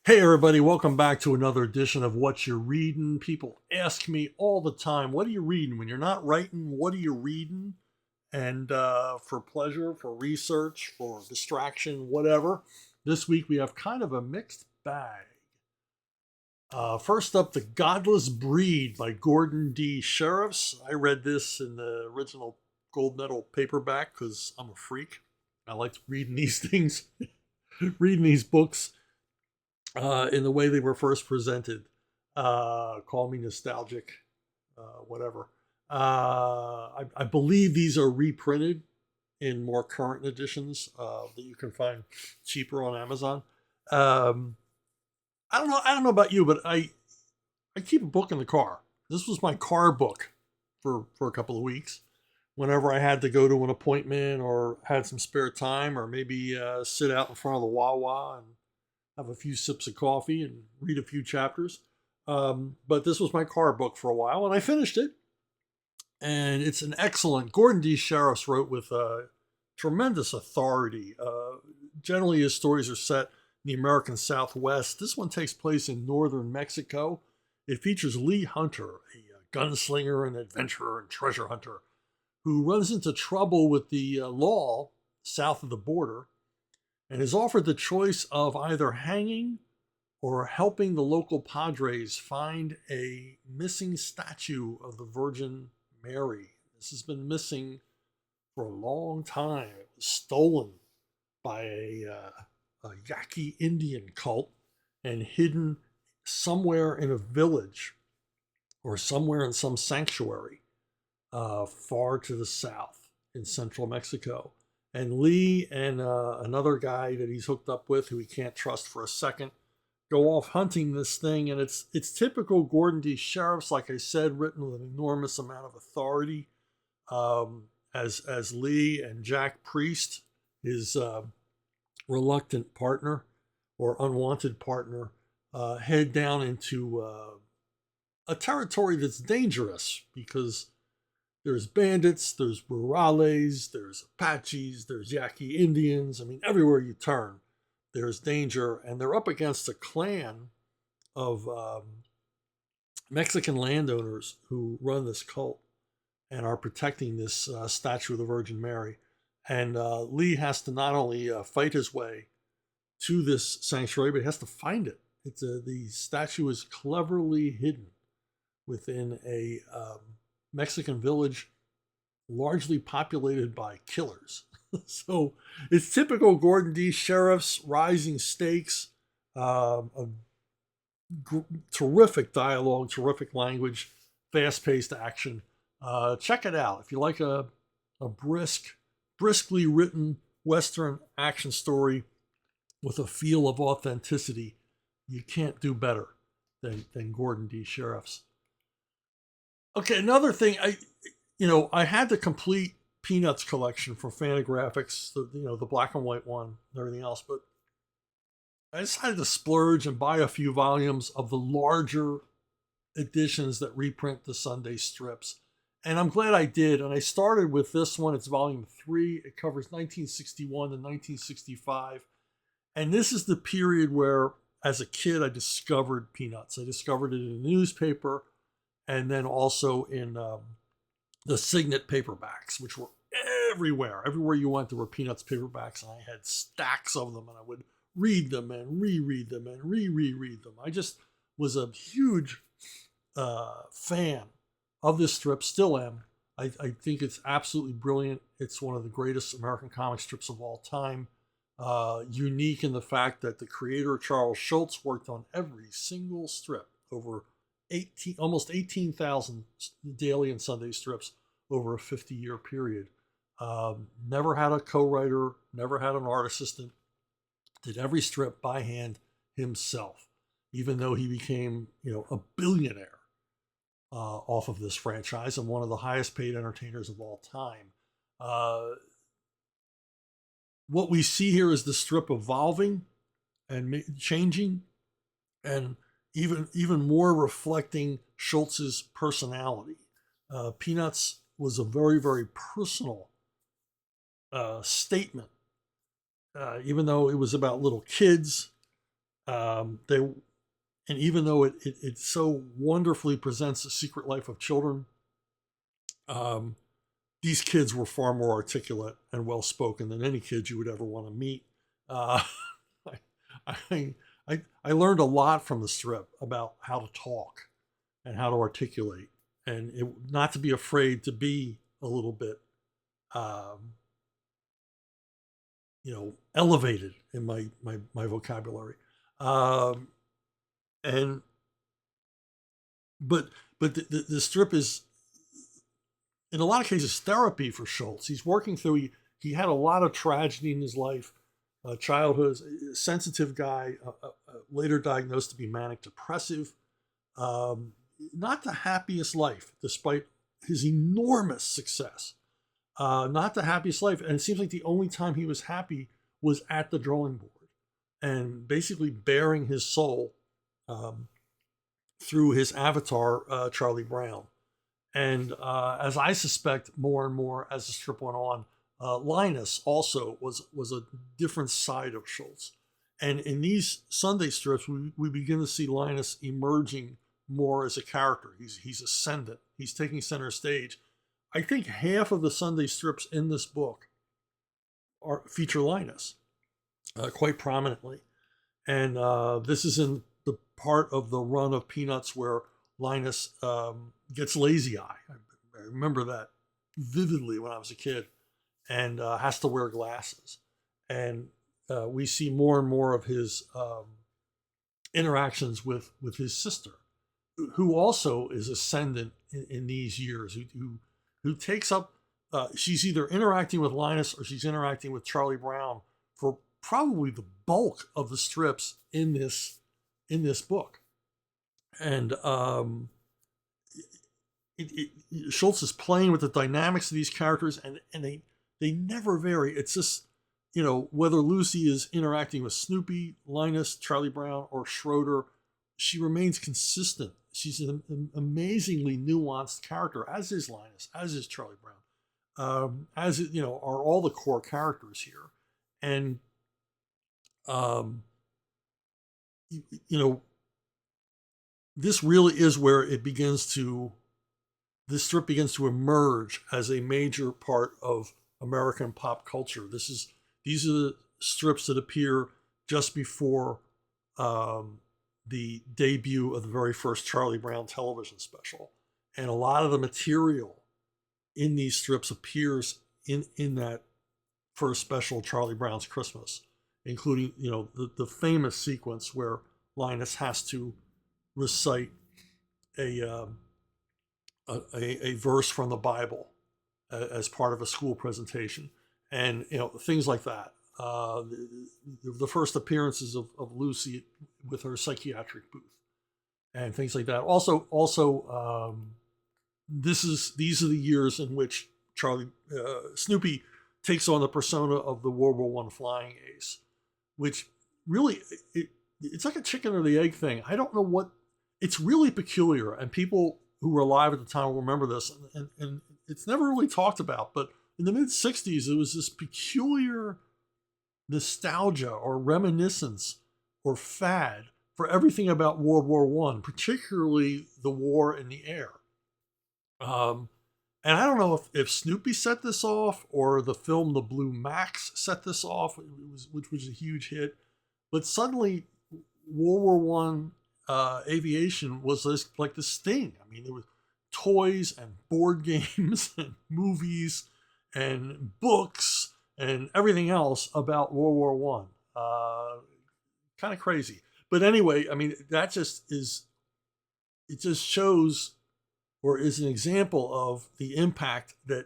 Hey everybody, welcome back to another edition of Whatcha Readin. People ask me all the time, what are you reading? When you're not writing, what are you reading? And for pleasure, for research, for distraction, whatever. This week we have kind of a mixed bag. First up, The Godless Breed by Gordon D. Sheriffs. I read this in the original gold medal paperback because I'm a freak. I like reading these things, reading these books in the way they were first presented. Call me nostalgic, whatever. I believe these are reprinted in more current editions that you can find cheaper on Amazon. Um, I don't know. I don't know about you, but I keep a book in the car. This was my car book for a couple of weeks. Whenever I had to go to an appointment or had some spare time, or maybe sit out in front of the Wawa and have a few sips of coffee and read a few chapters. But this was my car book for a while, and I finished it. And it's an excellent. Gordon D. Sheriffs wrote with tremendous authority. Generally, his stories are set in the American Southwest. This one takes place in northern Mexico. It features Lee Hunter, a gunslinger and adventurer and treasure hunter, who runs into trouble with the law south of the border and is offered the choice of either hanging or helping the local padres find a missing statue of the Virgin Mary. This has been missing for a long time. It was stolen by a Yaqui Indian cult and hidden somewhere in a village or somewhere in some sanctuary far to the south in central Mexico. And Lee and another guy that he's hooked up with, who he can't trust for a second, go off hunting this thing. And it's typical Gordon D. Sheriffs, like I said, written with an enormous amount of authority. As Lee and Jack Priest, his reluctant partner or unwanted partner, head down into a territory that's dangerous because there's bandits, there's rurales, there's Apaches, there's Yaqui Indians. I mean, everywhere you turn, there's danger. And they're up against a clan of Mexican landowners who run this cult and are protecting this statue of the Virgin Mary. And Lee has to not only fight his way to this sanctuary, but he has to find it. The statue is cleverly hidden within a Mexican village largely populated by killers. So it's typical Gordon D. Sheriffs, rising stakes, a terrific dialogue, terrific language, fast paced action. Check it out. If you like a briskly written Western action story with a feel of authenticity, you can't do better than Gordon D. Sheriffs. Okay, another thing, I had the complete Peanuts collection from Fantagraphics, the black and white one and everything else, but I decided to splurge and buy a few volumes of the larger editions that reprint the Sunday strips. And I'm glad I did. And I started with this one. It's volume 3. It covers 1961 to 1965. And this is the period where, as a kid, I discovered Peanuts. I discovered it in a newspaper and then also in the Signet paperbacks, which were everywhere. Everywhere you went, there were Peanuts paperbacks, and I had stacks of them, and I would read them and reread them and reread them. I just was a huge fan of this strip, still am. I think it's absolutely brilliant. It's one of the greatest American comic strips of all time. Unique in the fact that the creator, Charles Schulz, worked on every single strip over almost 18,000 daily and Sunday strips over a 50-year period. Never had a co-writer, never had an art assistant, did every strip by hand himself, even though he became, a billionaire off of this franchise and one of the highest paid entertainers of all time. What we see here is the strip evolving and changing, and even more reflecting Schultz's personality. Peanuts was a very, very personal statement. Even though it was about little kids, They and even though it so wonderfully presents the secret life of children, um, these kids were far more articulate and well spoken than any kids you would ever want to meet. Uh, I, I learned a lot from the strip about how to talk and how to articulate, and not to be afraid to be a little bit, um, elevated in my vocabulary. Um, and but the strip is in a lot of cases therapy for Schulz. He's working through. He had a lot of tragedy in his life, childhood, sensitive guy, later diagnosed to be manic depressive. Um, Not the happiest life, despite his enormous success. Not the happiest life, and it seems like the only time he was happy was at the drawing board, and basically bearing his soul um, through his avatar, Charlie Brown. And as I suspect more and more as the strip went on, Linus also was a different side of Schulz. And in these Sunday strips, we begin to see Linus emerging more as a character. He's ascendant. He's taking center stage. I think half of the Sunday strips in this book feature Linus quite prominently. And this is in the part of the run of Peanuts where Linus gets lazy eye. I remember that vividly when I was a kid, and has to wear glasses. And we see more and more of his interactions with his sister, who also is ascendant in these years, who takes up. She's either interacting with Linus or she's interacting with Charlie Brown for probably the bulk of the strips in this book. And Schulz is playing with the dynamics of these characters, and they never vary. It's just, whether Lucy is interacting with Snoopy, Linus, Charlie Brown, or Schroeder, she remains consistent. She's an amazingly nuanced character, as is Linus, as is Charlie Brown, are all the core characters here. And this really is where this strip begins to emerge as a major part of American pop culture. These are the strips that appear just before the debut of the very first Charlie Brown television special. And a lot of the material in these strips appears in that first special, Charlie Brown's Christmas, including, the famous sequence where Linus has to recite a verse from the Bible as part of a school presentation, and things like that. The first appearances of Lucy with her psychiatric booth, and things like that. Also, these are the years in which Snoopy takes on the persona of the World War I flying ace, which really it's like a chicken or the egg thing. I don't know what. It's really peculiar, and people who were alive at the time will remember this, and it's never really talked about, but in the mid-'60s, it was this peculiar nostalgia or reminiscence or fad for everything about World War I, particularly the war in the air. And I don't know if Snoopy set this off or the film The Blue Max set this off, which was a huge hit, but suddenly World War I aviation was like this thing. I mean, there was toys and board games and movies and books and everything else about World War One. Kind of crazy. But anyway, I mean, it just shows or is an example of the impact that,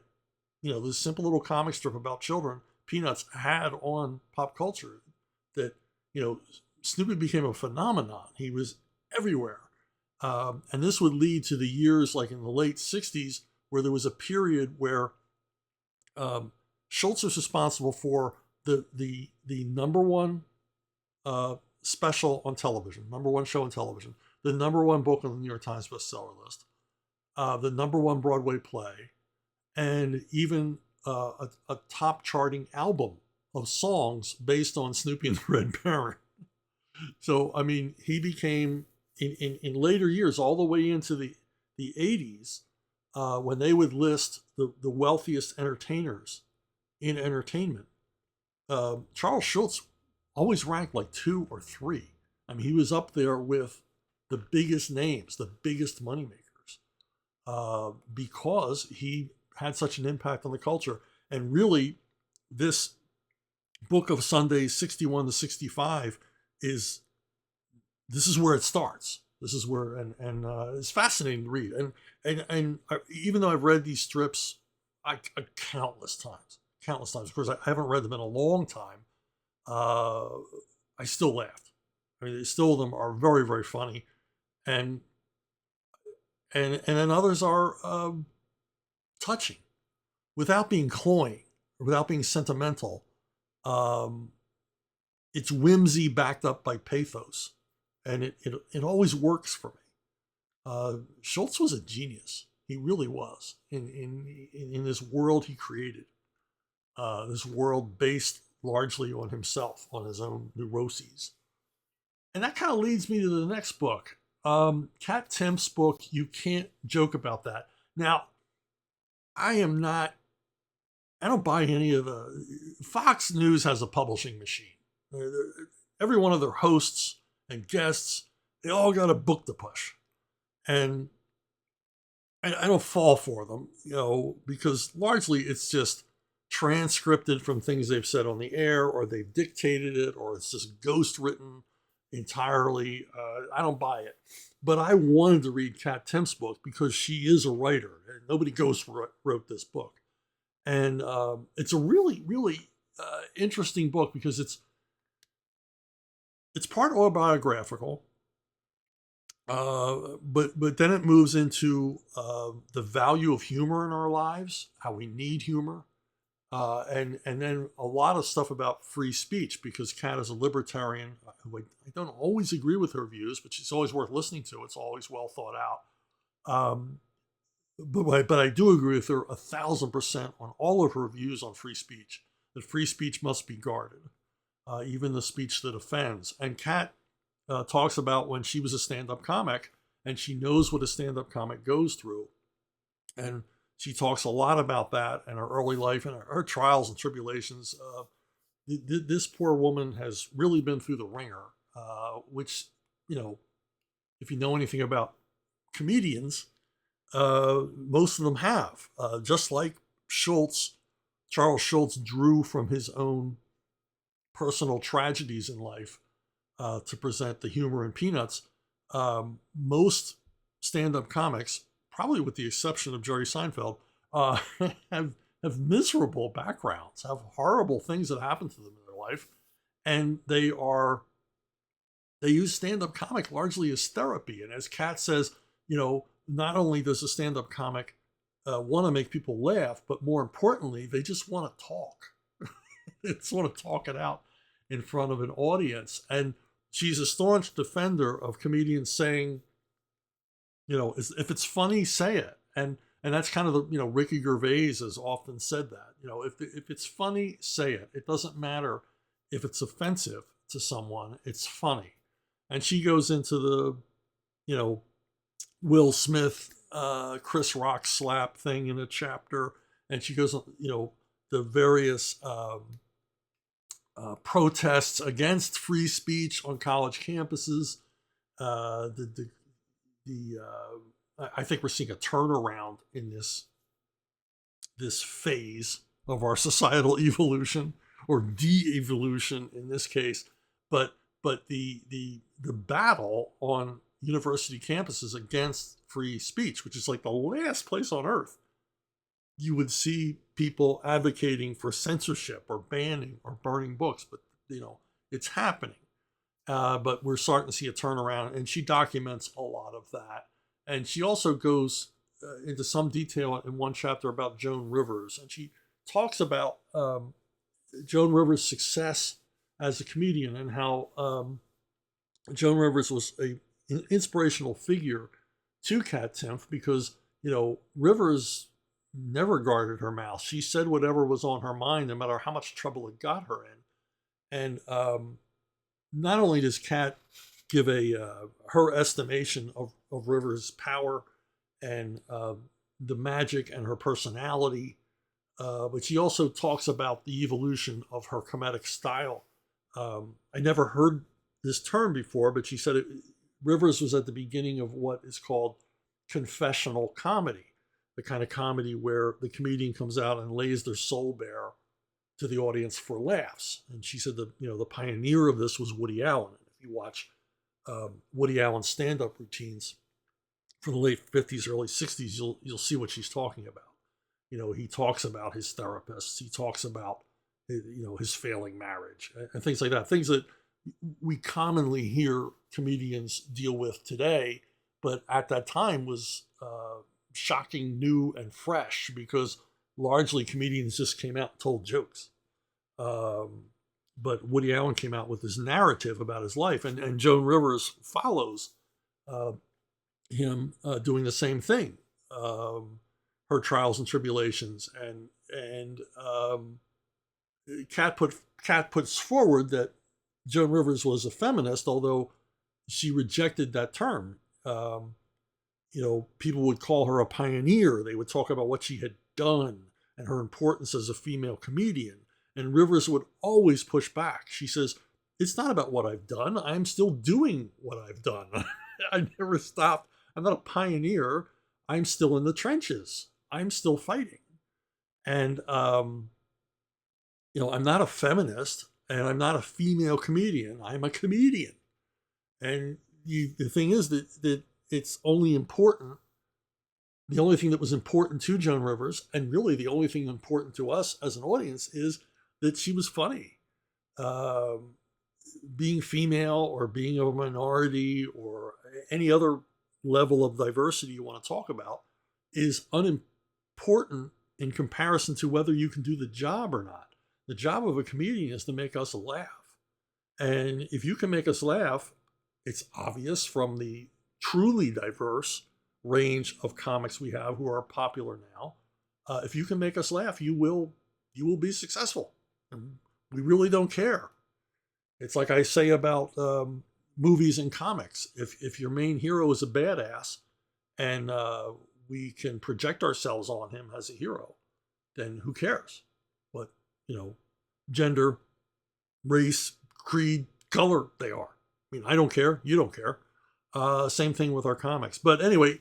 this simple little comic strip about children, Peanuts, had on pop culture. That, Snoopy became a phenomenon. He was everywhere. And this would lead to the years like in the late 60s, where there was a period where Schulz was responsible for the number one special on television, number one show on television, the number one book on the New York Times bestseller list, the number one Broadway play, and even a top charting album of songs based on Snoopy and the Red Baron. So, I mean, he became, in later years, all the way into the 80s, when they would list the wealthiest entertainers in entertainment, Charles Schulz always ranked like two or three. I mean, he was up there with the biggest names, the biggest moneymakers, because he had such an impact on the culture. And really, this book of Sundays 61 to 65 is this is where it starts. This is where it's fascinating to read. And even though I've read these strips countless times. Of course, I haven't read them in a long time. Uh, I still laughed. I mean, still of them are very very funny, and and then others are touching without being cloying, without being sentimental. Um, it's whimsy backed up by pathos, and it always works for me. Schultz was a genius. He really was in this world he created. This world based largely on himself, on his own neuroses. And that kind of leads me to the next book. Kat Timpf's book, You Can't Joke About That. Now, I am not, I don't buy any of the, Fox News has a publishing machine. Every one of their hosts and guests, they all got a book to push. And I don't fall for them, because largely it's just transcripted from things they've said on the air, or they've dictated it, or it's just ghost written entirely. I don't buy it. But I wanted to read Kat Timpf's book because she is a writer, and nobody ghost wrote this book. And it's a really, really interesting book because it's part autobiographical, but then it moves into the value of humor in our lives, how we need humor, and then a lot of stuff about free speech, because Kat is a libertarian who I don't always agree with her views, but she's always worth listening to. It's always well thought out. But I do agree with her 1,000% on all of her views on free speech. That free speech must be guarded, even the speech that offends. And Kat talks about when she was a stand-up comic, and she knows what a stand-up comic goes through, and she talks a lot about that and her early life and her trials and tribulations. This poor woman has really been through the ringer, which, if you know anything about comedians, most of them have. Just like Charles Schulz drew from his own personal tragedies in life to present the humor in Peanuts. Most stand-up comics, probably with the exception of Jerry Seinfeld, have miserable backgrounds, have horrible things that happen to them in their life, and they use stand-up comic largely as therapy. And as Kat says, not only does a stand-up comic want to make people laugh, but more importantly, they just want to talk. They just want to talk it out in front of an audience. And she's a staunch defender of comedians saying, if it's funny, say it. And that's kind of Ricky Gervais has often said that. If it's funny, say it. It doesn't matter if it's offensive to someone, it's funny. And she goes into the, Will Smith, Chris Rock slap thing in a chapter. And she goes, the various protests against free speech on college campuses. I think we're seeing a turnaround in this phase of our societal evolution, or de-evolution in this case. But the battle on university campuses against free speech, which is like the last place on earth you would see people advocating for censorship or banning or burning books, but it's happening. But we're starting to see a turnaround, and she documents a lot of that. And she also goes into some detail in one chapter about Joan Rivers, and she talks about Joan Rivers' success as a comedian, and how Joan Rivers was an inspirational figure to Kat Timpf, because Rivers never guarded her mouth. She said whatever was on her mind, no matter how much trouble it got her in. And not only does Kat give her estimation of Rivers' power and the magic and her personality, but she also talks about the evolution of her comedic style. I never heard this term before, but she said Rivers was at the beginning of what is called confessional comedy, the kind of comedy where the comedian comes out and lays their soul bare to the audience for laughs. And she said the pioneer of this was Woody Allen. If you watch Woody Allen's stand-up routines from the late 50s, early 60s, you'll see what she's talking about. He talks about his therapists. He talks about his failing marriage and things like that. Things that we commonly hear comedians deal with today, but at that time was shocking, new, and fresh because largely comedians just came out and told jokes. But Woody Allen came out with this narrative about his life, and Joan Rivers follows him doing the same thing. Her trials and tribulations, and Kat puts forward that Joan Rivers was a feminist, although she rejected that term. People would call her a pioneer. They would talk about what she had done and her importance as a female comedian. And Rivers would always push back. She says, "It's not about what I've done. I'm still doing what I've done. I never stopped. I'm not a pioneer. I'm still in the trenches. I'm still fighting." And, I'm not a feminist and I'm not a female comedian. I'm a comedian. And the thing is that it's only important. The only thing that was important to Joan Rivers, and really the only thing important to us as an audience, is that she was funny. Being female or being of a minority or any other level of diversity you want to talk about is unimportant in comparison to whether you can do the job or not. The job of a comedian is to make us laugh. And if you can make us laugh, it's obvious from the truly diverse range of comics we have who are popular now. If you can make us laugh, you will be successful. And we really don't care. It's like I say about movies and comics. If your main hero is a badass and we can project ourselves on him as a hero, then who cares what, gender, race, creed, color they are? I mean, I don't care. You don't care. Same thing with our comics. But anyway,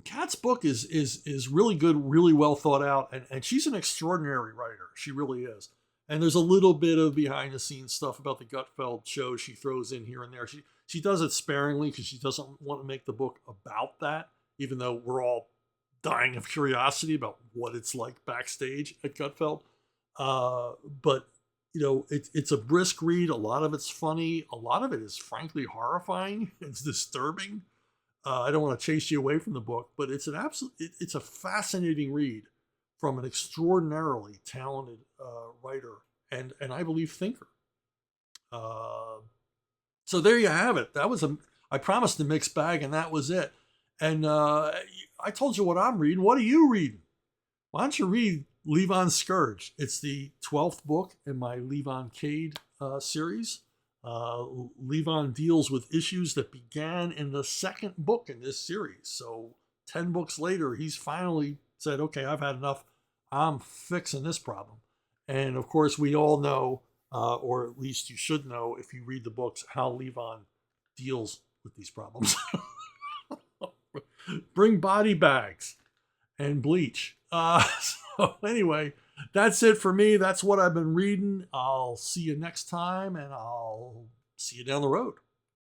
Kat's book is really good, really well thought out, and she's an extraordinary writer. She really is. And there's a little bit of behind the scenes stuff about the Gutfeld show she throws in here and there. She does it sparingly because she doesn't want to make the book about that, even though we're all dying of curiosity about what it's like backstage at Gutfeld. But it's a brisk read. A lot of it's funny. A lot of it is frankly horrifying. It's disturbing. I don't want to chase you away from the book, but it's it's a fascinating read from an extraordinarily talented writer and I believe thinker. So there you have it. I promised a mixed bag, and that was it. And I told you what I'm reading. What are you reading? Why don't you read Levon's Scourge? It's the 12th book in my Levon Cade series. Levon deals with issues that began in the second book in this series. So 10 books later, he's finally said, okay, I've had enough. I'm fixing this problem. And of course, we all know, or at least you should know if you read the books, how Levon deals with these problems. Bring body bags and bleach. So anyway, that's it for me. That's what I've been reading. I'll see you next time, and I'll see you down the road.